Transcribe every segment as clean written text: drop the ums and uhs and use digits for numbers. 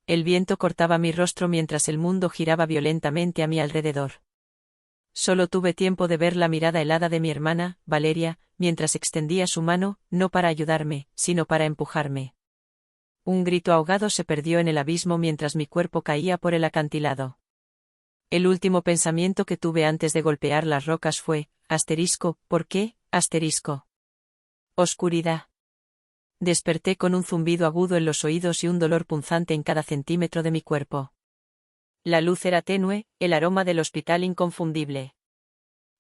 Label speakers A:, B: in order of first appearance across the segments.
A: El viento cortaba mi rostro mientras el mundo giraba violentamente a mi alrededor. Solo tuve tiempo de ver la mirada helada de mi hermana, Valeria, mientras extendía su mano, no para ayudarme, sino para empujarme. Un grito ahogado se perdió en el abismo mientras mi cuerpo caía por el acantilado. El último pensamiento que tuve antes de golpear las rocas fue, ¿por qué? Oscuridad. Desperté con un zumbido agudo en los oídos y un dolor punzante en cada centímetro de mi cuerpo. La luz era tenue, el aroma del hospital inconfundible.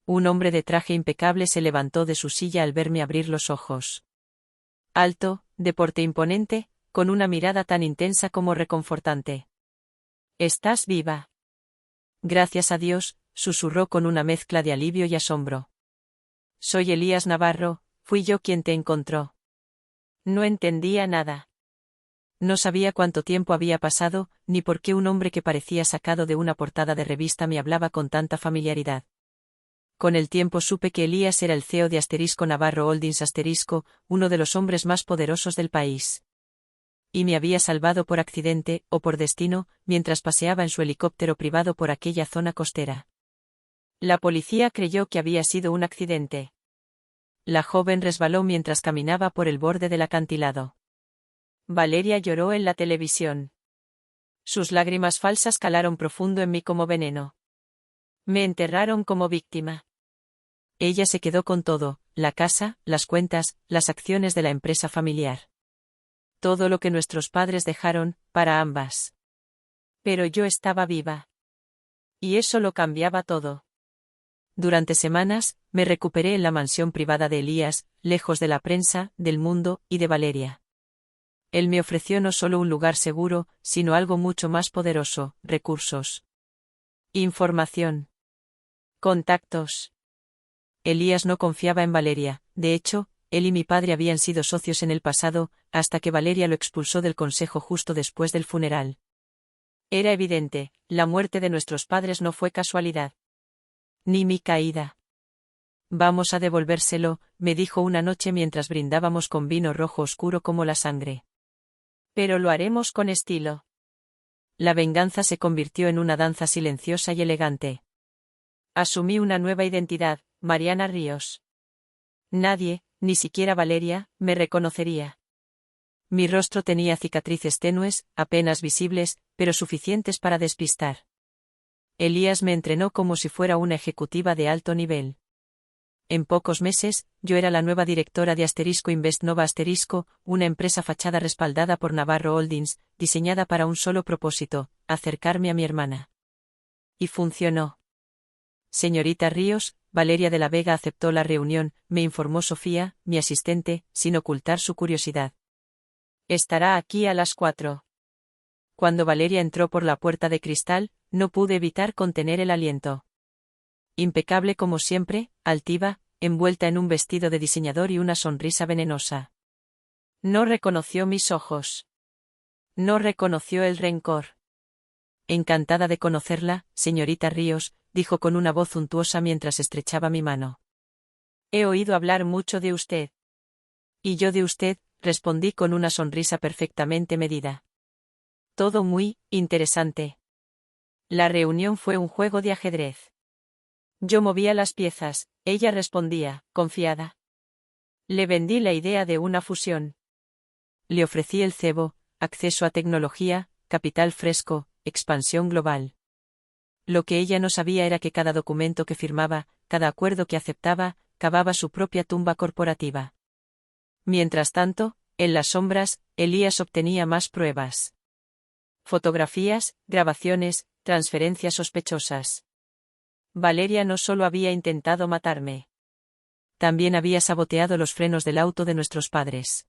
A: Un hombre de traje impecable se levantó de su silla al verme abrir los ojos. Alto, de porte imponente, con una mirada tan intensa como reconfortante. «¿Estás viva?» «Gracias a Dios», susurró con una mezcla de alivio y asombro. «Soy Elías Navarro, fui yo quien te encontró». No entendía nada. No sabía cuánto tiempo había pasado, ni por qué un hombre que parecía sacado de una portada de revista me hablaba con tanta familiaridad. Con el tiempo supe que Elías era el CEO de Navarro Holdings uno de los hombres más poderosos del país. Y me había salvado por accidente, o por destino, mientras paseaba en su helicóptero privado por aquella zona costera. La policía creyó que había sido un accidente. La joven resbaló mientras caminaba por el borde del acantilado. Valeria lloró en la televisión. Sus lágrimas falsas calaron profundo en mí como veneno. Me enterraron como víctima. Ella se quedó con todo, la casa, las cuentas, las acciones de la empresa familiar. Todo lo que nuestros padres dejaron, para ambas. Pero yo estaba viva. Y eso lo cambiaba todo. Durante semanas, me recuperé en la mansión privada de Elías, lejos de la prensa, del mundo, y de Valeria. Él me ofreció no solo un lugar seguro, sino algo mucho más poderoso, recursos. Información. Contactos. Elías no confiaba en Valeria, de hecho, él y mi padre habían sido socios en el pasado, hasta que Valeria lo expulsó del consejo justo después del funeral. Era evidente, la muerte de nuestros padres no fue casualidad. Ni mi caída. «Vamos a devolvérselo», me dijo una noche mientras brindábamos con vino rojo oscuro como la sangre. «Pero lo haremos con estilo». La venganza se convirtió en una danza silenciosa y elegante. Asumí una nueva identidad, Mariana Ríos. Nadie, ni siquiera Valeria, me reconocería. Mi rostro tenía cicatrices tenues, apenas visibles, pero suficientes para despistar. Elías me entrenó como si fuera una ejecutiva de alto nivel. En pocos meses, yo era la nueva directora de Invest Nova una empresa fachada respaldada por Navarro Holdings, diseñada para un solo propósito, acercarme a mi hermana. Y funcionó. «Señorita Ríos», Valeria de la Vega aceptó la reunión, me informó Sofía, mi asistente, sin ocultar su curiosidad. «Estará aquí a las 4». Cuando Valeria entró por la puerta de cristal, no pude evitar contener el aliento. Impecable como siempre, altiva, envuelta en un vestido de diseñador y una sonrisa venenosa. No reconoció mis ojos. No reconoció el rencor. «Encantada de conocerla, señorita Ríos», dijo con una voz untuosa mientras estrechaba mi mano. «He oído hablar mucho de usted». «Y yo de usted», respondí con una sonrisa perfectamente medida. «Todo muy interesante». La reunión fue un juego de ajedrez. Yo movía las piezas, ella respondía, confiada. Le vendí la idea de una fusión. Le ofrecí el cebo, acceso a tecnología, capital fresco, expansión global. Lo que ella no sabía era que cada documento que firmaba, cada acuerdo que aceptaba, cavaba su propia tumba corporativa. Mientras tanto, en las sombras, Elías obtenía más pruebas. Fotografías, grabaciones, transferencias sospechosas. Valeria no solo había intentado matarme. También había saboteado los frenos del auto de nuestros padres.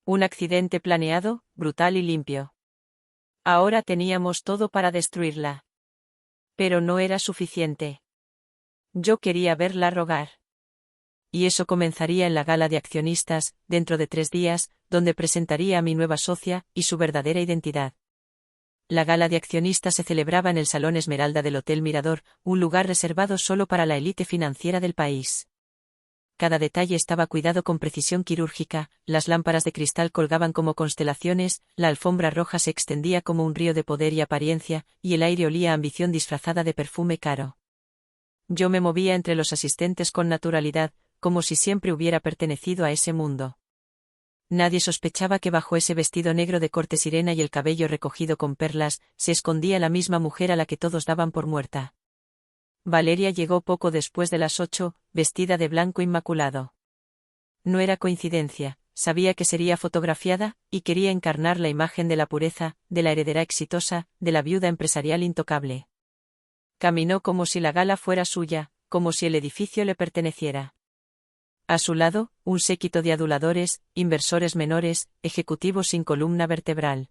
A: Un accidente planeado, brutal y limpio. Ahora teníamos todo para destruirla. Pero no era suficiente. Yo quería verla rogar. Y eso comenzaría en la gala de accionistas, dentro de 3 días, donde presentaría a mi nueva socia, y su verdadera identidad. La gala de accionistas se celebraba en el Salón Esmeralda del Hotel Mirador, un lugar reservado solo para la élite financiera del país. cada detalle estaba cuidado con precisión quirúrgica, las lámparas de cristal colgaban como constelaciones, la alfombra roja se extendía como un río de poder y apariencia, y el aire olía a ambición disfrazada de perfume caro. Yo me movía entre los asistentes con naturalidad, como si siempre hubiera pertenecido a ese mundo. Nadie sospechaba que bajo ese vestido negro de corte sirena y el cabello recogido con perlas, se escondía la misma mujer a la que todos daban por muerta. Valeria llegó poco después de las 8, vestida de blanco inmaculado. No era coincidencia, sabía que sería fotografiada, y quería encarnar la imagen de la pureza, de la heredera exitosa, de la viuda empresarial intocable. Caminó como si la gala fuera suya, como si el edificio le perteneciera. A su lado, un séquito de aduladores, inversores menores, ejecutivos sin columna vertebral.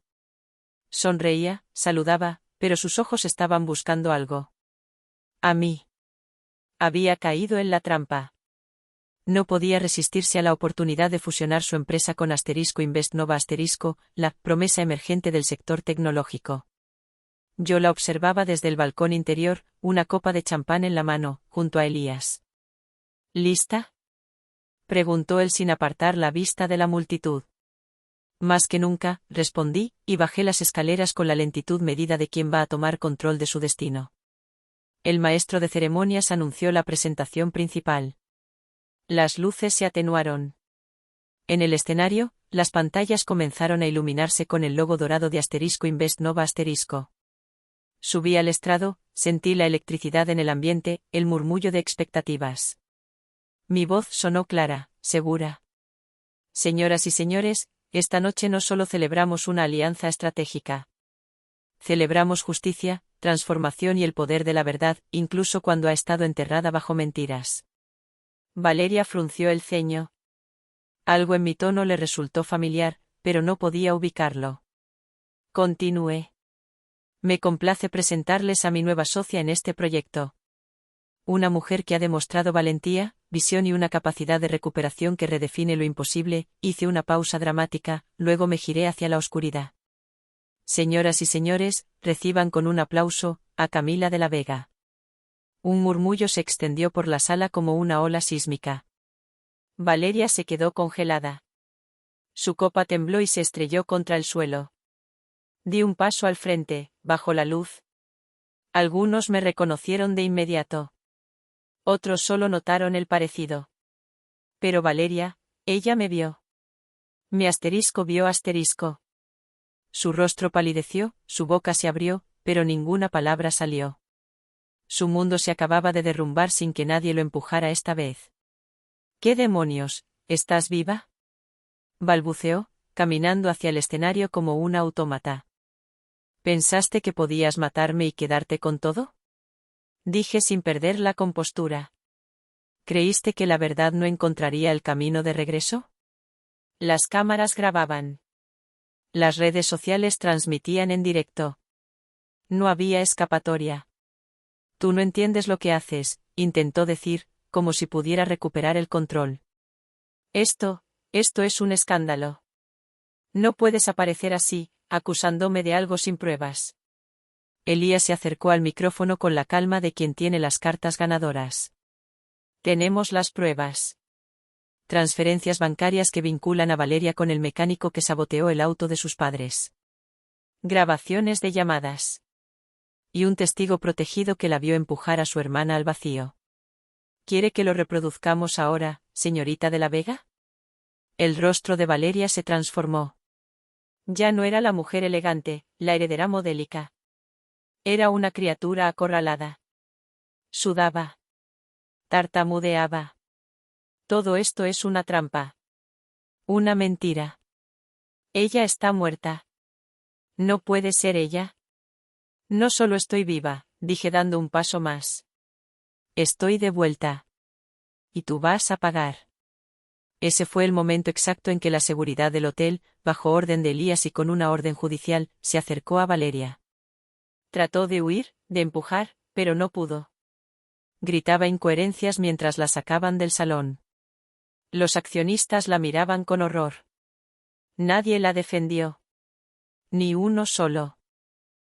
A: Sonreía, saludaba, pero sus ojos estaban buscando algo. A mí. Había caído en la trampa. No podía resistirse a la oportunidad de fusionar su empresa con Invest Nova la promesa emergente del sector tecnológico. Yo la observaba desde el balcón interior, una copa de champán en la mano, junto a Elías. ¿Lista?, preguntó él sin apartar la vista de la multitud. Más que nunca, respondí, y bajé las escaleras con la lentitud medida de quien va a tomar control de su destino. El maestro de ceremonias anunció la presentación principal. Las luces se atenuaron. En el escenario, las pantallas comenzaron a iluminarse con el logo dorado de Invest Nova . Subí al estrado, sentí la electricidad en el ambiente, el murmullo de expectativas. Mi voz sonó clara, segura. Señoras y señores, esta noche no solo celebramos una alianza estratégica. Celebramos justicia, transformación y el poder de la verdad, incluso cuando ha estado enterrada bajo mentiras. Valeria frunció el ceño. Algo en mi tono le resultó familiar, pero no podía ubicarlo. Continué. Me complace presentarles a mi nueva socia en este proyecto. Una mujer que ha demostrado valentía, visión y una capacidad de recuperación que redefine lo imposible. Hice una pausa dramática, luego me giré hacia la oscuridad. Señoras y señores, reciban con un aplauso a Camila de la Vega. Un murmullo se extendió por la sala como una ola sísmica. Valeria se quedó congelada. Su copa tembló y se estrelló contra el suelo. Di un paso al frente, bajo la luz. Algunos me reconocieron de inmediato. Otros solo notaron el parecido. Pero Valeria, ella me vio. Mi vio . Su rostro palideció, su boca se abrió, pero ninguna palabra salió. Su mundo se acababa de derrumbar sin que nadie lo empujara esta vez. ¿Qué demonios? ¿Estás viva?, balbuceó, caminando hacia el escenario como una autómata. ¿Pensaste que podías matarme y quedarte con todo?, dije sin perder la compostura. ¿Creíste que la verdad no encontraría el camino de regreso? Las cámaras grababan. Las redes sociales transmitían en directo. No había escapatoria. Tú no entiendes lo que haces, intentó decir, como si pudiera recuperar el control. Esto es un escándalo. No puedes aparecer así, acusándome de algo sin pruebas. Elías se acercó al micrófono con la calma de quien tiene las cartas ganadoras. Tenemos las pruebas. Transferencias bancarias que vinculan a Valeria con el mecánico que saboteó el auto de sus padres. Grabaciones de llamadas. Y un testigo protegido que la vio empujar a su hermana al vacío. ¿Quiere que lo reproduzcamos ahora, señorita de la Vega? El rostro de Valeria se transformó. Ya no era la mujer elegante, la heredera modélica. Era una criatura acorralada. Sudaba. Tartamudeaba. Todo esto es una trampa. Una mentira. Ella está muerta. ¿No puede ser ella? No solo estoy viva, dije dando un paso más. Estoy de vuelta. Y tú vas a pagar. Ese fue el momento exacto en que la seguridad del hotel, bajo orden de Elías y con una orden judicial, se acercó a Valeria. Trató de huir, de empujar, pero no pudo. Gritaba incoherencias mientras la sacaban del salón. Los accionistas la miraban con horror. Nadie la defendió. Ni uno solo.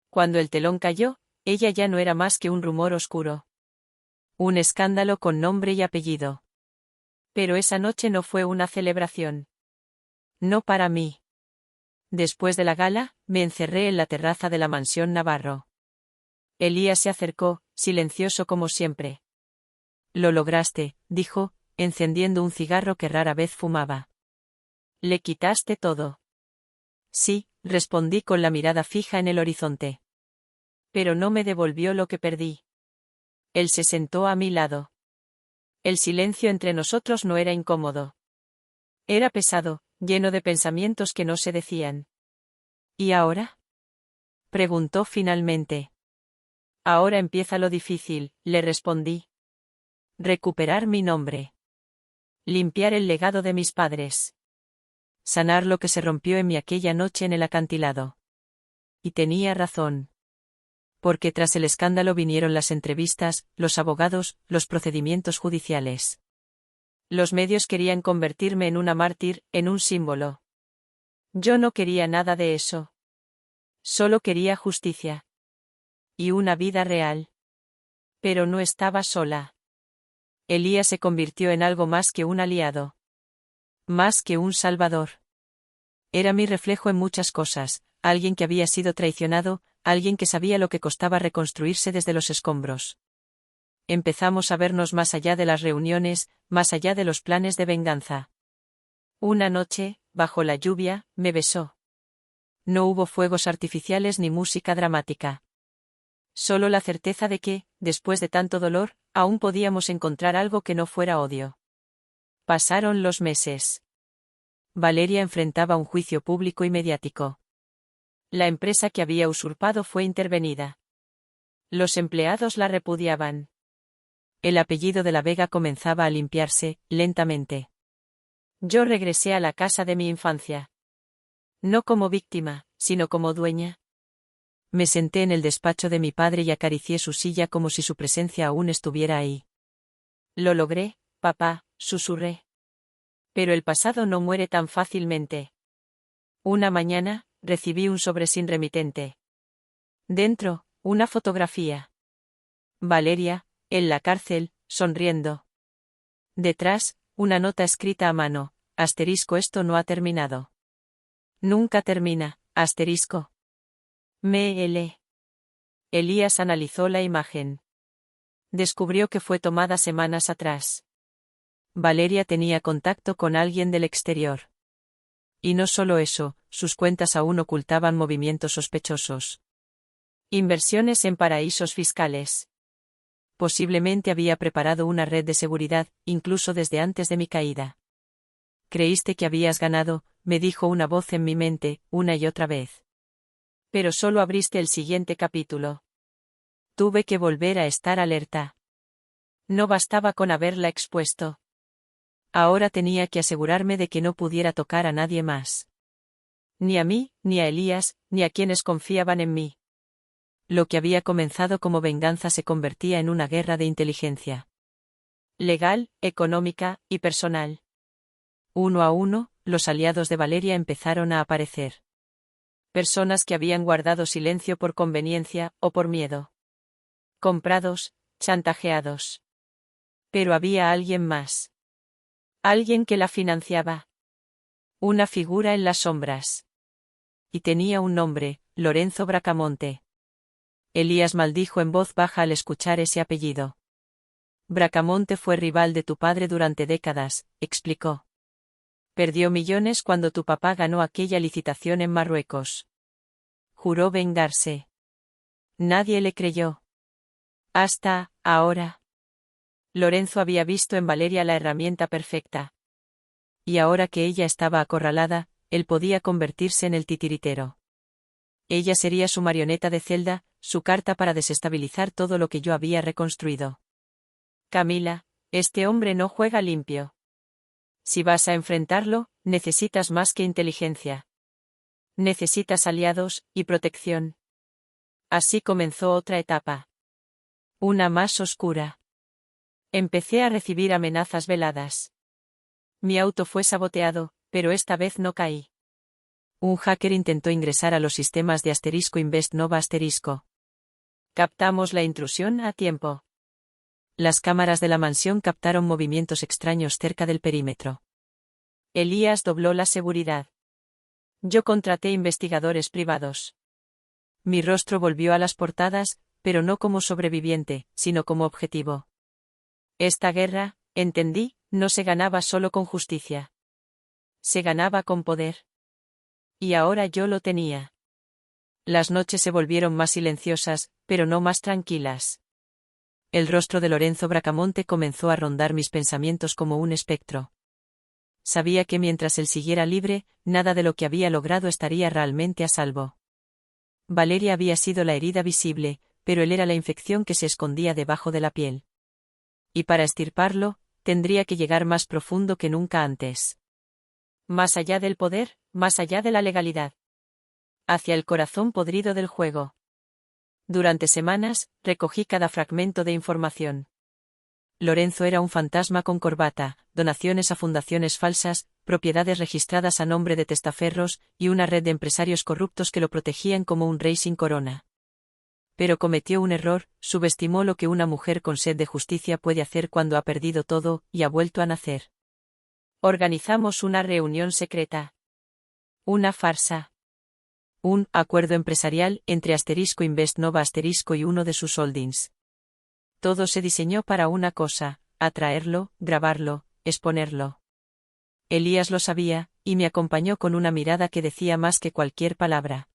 A: Cuando el telón cayó, ella ya no era más que un rumor oscuro. Un escándalo con nombre y apellido. Pero esa noche no fue una celebración. No para mí. Después de la gala, me encerré en la terraza de la mansión Navarro. Elías se acercó, silencioso como siempre. Lo lograste, dijo, encendiendo un cigarro que rara vez fumaba. Le quitaste todo. Sí, respondí con la mirada fija en el horizonte. Pero no me devolvió lo que perdí. Él se sentó a mi lado. El silencio entre nosotros no era incómodo. Era pesado, lleno de pensamientos que no se decían. ¿Y ahora? Preguntó finalmente. Ahora empieza lo difícil, le respondí. Recuperar mi nombre. Limpiar el legado de mis padres. Sanar lo que se rompió en mí aquella noche en el acantilado. Y tenía razón. Porque tras el escándalo vinieron las entrevistas, los abogados, los procedimientos judiciales. Los medios querían convertirme en una mártir, en un símbolo. Yo no quería nada de eso. Solo quería justicia. Y una vida real. Pero no estaba sola. Elías se convirtió en algo más que un aliado. Más que un salvador. Era mi reflejo en muchas cosas, alguien que había sido traicionado, alguien que sabía lo que costaba reconstruirse desde los escombros. Empezamos a vernos más allá de las reuniones, más allá de los planes de venganza. Una noche, bajo la lluvia, me besó. No hubo fuegos artificiales ni música dramática. Solo la certeza de que, después de tanto dolor, aún podíamos encontrar algo que no fuera odio. Pasaron los meses. Valeria enfrentaba un juicio público y mediático. La empresa que había usurpado fue intervenida. Los empleados la repudiaban. El apellido de la Vega comenzaba a limpiarse, lentamente. Yo regresé a la casa de mi infancia. No como víctima, sino como dueña. Me senté en el despacho de mi padre y acaricié su silla como si su presencia aún estuviera ahí. Lo logré, papá, susurré. Pero el pasado no muere tan fácilmente. Una mañana, recibí un sobre sin remitente. Dentro, una fotografía. Valeria, en la cárcel, sonriendo. Detrás, una nota escrita a mano, asterisco esto no ha terminado. Nunca termina, asterisco. Me. Elías analizó la imagen. Descubrió que fue tomada semanas atrás. Valeria tenía contacto con alguien del exterior. Y no solo eso, sus cuentas aún ocultaban movimientos sospechosos. Inversiones en paraísos fiscales. Posiblemente había preparado una red de seguridad, incluso desde antes de mi caída. Creíste que habías ganado, me dijo una voz en mi mente, una y otra vez. Pero solo abriste el siguiente capítulo. Tuve que volver a estar alerta. No bastaba con haberla expuesto. Ahora tenía que asegurarme de que no pudiera tocar a nadie más. Ni a mí, ni a Elías, ni a quienes confiaban en mí. Lo que había comenzado como venganza se convertía en una guerra de inteligencia. Legal, económica, y personal. Uno a uno, los aliados de Valeria empezaron a aparecer. Personas que habían guardado silencio por conveniencia, o por miedo. Comprados, chantajeados. Pero había alguien más. Alguien que la financiaba. Una figura en las sombras. Y tenía un nombre, Lorenzo Bracamonte. Elías maldijo en voz baja al escuchar ese apellido. Bracamonte fue rival de tu padre durante décadas, explicó. Perdió millones cuando tu papá ganó aquella licitación en Marruecos. Juró vengarse. Nadie le creyó. Hasta, ahora. Lorenzo había visto en Valeria la herramienta perfecta. Y ahora que ella estaba acorralada, él podía convertirse en el titiritero. Ella sería su marioneta de celda, su carta para desestabilizar todo lo que yo había reconstruido. Camila, este hombre no juega limpio. Si vas a enfrentarlo, necesitas más que inteligencia. Necesitas aliados, y protección. Así comenzó otra etapa. Una más oscura. Empecé a recibir amenazas veladas. Mi auto fue saboteado, pero esta vez no caí. Un hacker intentó ingresar a los sistemas de *Invest Nova *. Captamos la intrusión a tiempo. Las cámaras de la mansión captaron movimientos extraños cerca del perímetro. Elías dobló la seguridad. Yo contraté investigadores privados. Mi rostro volvió a las portadas, pero no como sobreviviente, sino como objetivo. Esta guerra, entendí, no se ganaba solo con justicia. Se ganaba con poder. Y ahora yo lo tenía. Las noches se volvieron más silenciosas, pero no más tranquilas. El rostro de Lorenzo Bracamonte comenzó a rondar mis pensamientos como un espectro. Sabía que mientras él siguiera libre, nada de lo que había logrado estaría realmente a salvo. Valeria había sido la herida visible, pero él era la infección que se escondía debajo de la piel. Y para extirparlo, tendría que llegar más profundo que nunca antes. Más allá del poder, más allá de la legalidad. Hacia el corazón podrido del juego. Durante semanas, recogí cada fragmento de información. Lorenzo era un fantasma con corbata, donaciones a fundaciones falsas, propiedades registradas a nombre de testaferros, y una red de empresarios corruptos que lo protegían como un rey sin corona. Pero cometió un error, subestimó lo que una mujer con sed de justicia puede hacer cuando ha perdido todo, y ha vuelto a nacer. Organizamos una reunión secreta. Una farsa. Un acuerdo empresarial entre Invest Nova y uno de sus holdings. Todo se diseñó para una cosa: atraerlo, grabarlo, exponerlo. Elías lo sabía, y me acompañó con una mirada que decía más que cualquier palabra.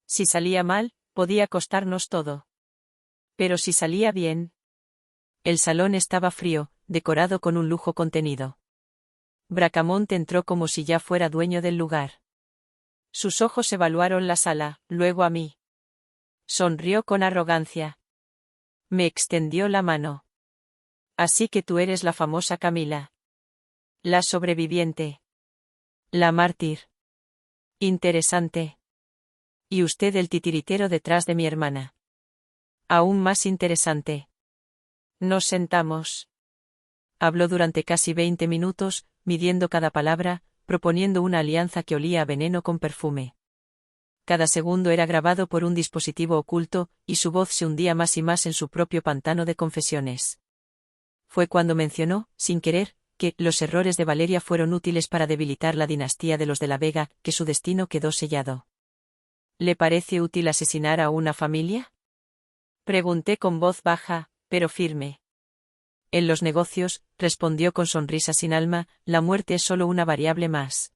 A: Si salía mal, podía costarnos todo. Pero si salía bien. El salón estaba frío, decorado con un lujo contenido. Bracamonte entró como si ya fuera dueño del lugar. Sus ojos evaluaron la sala, luego a mí. Sonrió con arrogancia. Me extendió la mano. Así que tú eres la famosa Camila. La sobreviviente. La mártir. Interesante. Y usted el titiritero detrás de mi hermana. Aún más interesante. Nos sentamos. Habló durante casi 20 minutos, midiendo cada palabra, proponiendo una alianza que olía a veneno con perfume. Cada segundo era grabado por un dispositivo oculto, y su voz se hundía más y más en su propio pantano de confesiones. Fue cuando mencionó, sin querer, que los errores de Valeria fueron útiles para debilitar la dinastía de los de la Vega, que su destino quedó sellado. ¿Le parece útil asesinar a una familia? Pregunté con voz baja, pero firme. En los negocios, respondió con sonrisa sin alma, la muerte es solo una variable más.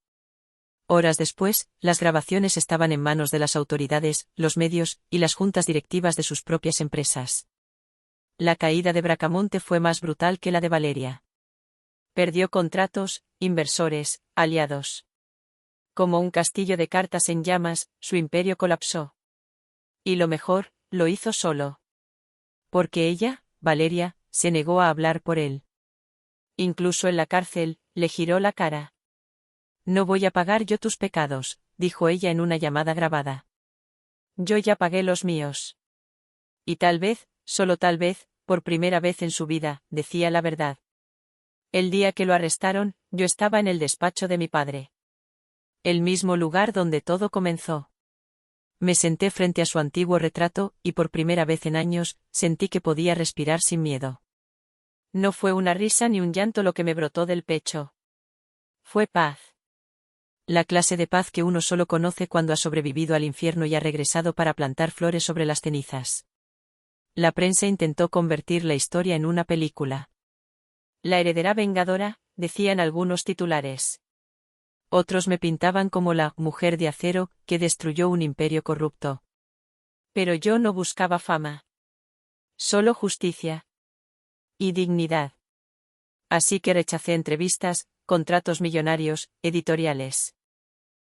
A: Horas después, las grabaciones estaban en manos de las autoridades, los medios, y las juntas directivas de sus propias empresas. La caída de Bracamonte fue más brutal que la de Valeria. Perdió contratos, inversores, aliados. Como un castillo de cartas en llamas, su imperio colapsó. Y lo mejor, lo hizo solo. Porque ella, Valeria, se negó a hablar por él. Incluso en la cárcel, le giró la cara. No voy a pagar yo tus pecados, dijo ella en una llamada grabada. Yo ya pagué los míos. Y tal vez, solo tal vez, por primera vez en su vida, decía la verdad. El día que lo arrestaron, yo estaba en el despacho de mi padre. El mismo lugar donde todo comenzó. Me senté frente a su antiguo retrato, y por primera vez en años, sentí que podía respirar sin miedo. No fue una risa ni un llanto lo que me brotó del pecho. Fue paz. La clase de paz que uno solo conoce cuando ha sobrevivido al infierno y ha regresado para plantar flores sobre las cenizas. La prensa intentó convertir la historia en una película. La heredera vengadora, decían algunos titulares. Otros me pintaban como la mujer de acero que destruyó un imperio corrupto. Pero yo no buscaba fama. Solo justicia. Y dignidad. Así que rechacé entrevistas, contratos millonarios, editoriales.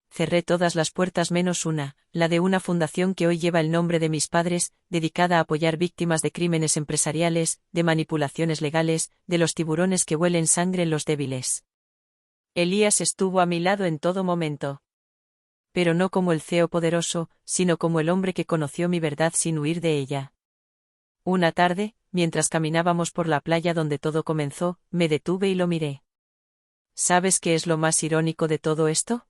A: Cerré todas las puertas menos una, la de una fundación que hoy lleva el nombre de mis padres, dedicada a apoyar víctimas de crímenes empresariales, de manipulaciones legales, de los tiburones que huelen sangre en los débiles. Elías estuvo a mi lado en todo momento. Pero no como el CEO poderoso, sino como el hombre que conoció mi verdad sin huir de ella. Una tarde, mientras caminábamos por la playa donde todo comenzó, me detuve y lo miré. ¿Sabes qué es lo más irónico de todo esto?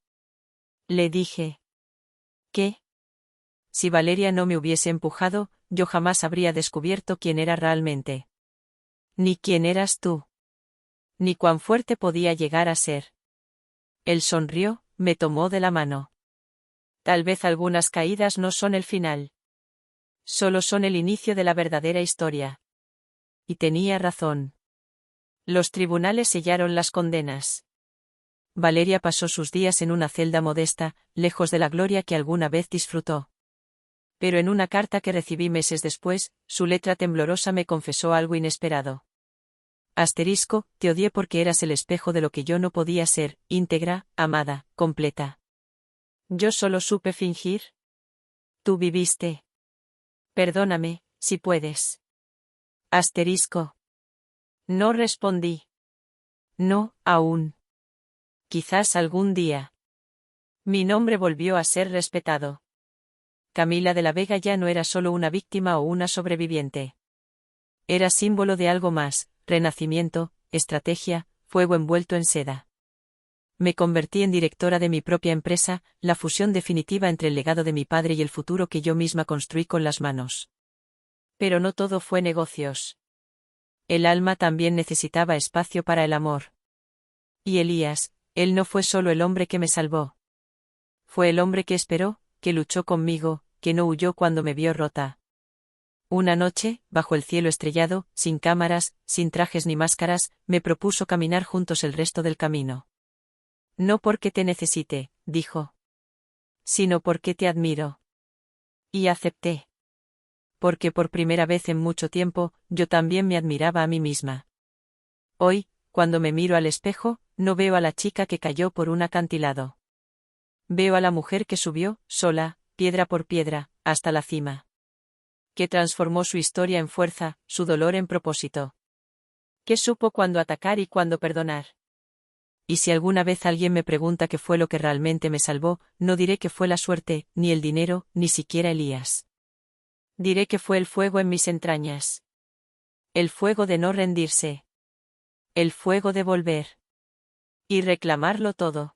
A: Le dije. ¿Qué? Si Valeria no me hubiese empujado, yo jamás habría descubierto quién era realmente. Ni quién eras tú. Ni cuán fuerte podía llegar a ser. Él sonrió, me tomó de la mano. Tal vez algunas caídas no son el final. Solo son el inicio de la verdadera historia. Y tenía razón. Los tribunales sellaron las condenas. Valeria pasó sus días en una celda modesta, lejos de la gloria que alguna vez disfrutó. Pero en una carta que recibí meses después, su letra temblorosa me confesó algo inesperado. Asterisco, te odié porque eras el espejo de lo que yo no podía ser, íntegra, amada, completa. Yo solo supe fingir. Tú viviste. Perdóname, si puedes. Asterisco. No respondí. No, aún. Quizás algún día. Mi nombre volvió a ser respetado. Camila de la Vega ya no era solo una víctima o una sobreviviente. Era símbolo de algo más, renacimiento, estrategia, fuego envuelto en seda. Me convertí en directora de mi propia empresa, la fusión definitiva entre el legado de mi padre y el futuro que yo misma construí con las manos. Pero no todo fue negocios. El alma también necesitaba espacio para el amor. Y Elías, él no fue solo el hombre que me salvó. Fue el hombre que esperó, que luchó conmigo, que no huyó cuando me vio rota. Una noche, bajo el cielo estrellado, sin cámaras, sin trajes ni máscaras, me propuso caminar juntos el resto del camino. No porque te necesite, dijo. Sino porque te admiro. Y acepté. Porque por primera vez en mucho tiempo, yo también me admiraba a mí misma. Hoy, cuando me miro al espejo, no veo a la chica que cayó por un acantilado. Veo a la mujer que subió, sola, piedra por piedra, hasta la cima. Que transformó su historia en fuerza, su dolor en propósito. Que supo cuándo atacar y cuándo perdonar. Y si alguna vez alguien me pregunta qué fue lo que realmente me salvó, no diré que fue la suerte, ni el dinero, ni siquiera Elías. Diré que fue el fuego en mis entrañas. El fuego de no rendirse. El fuego de volver. Y reclamarlo todo.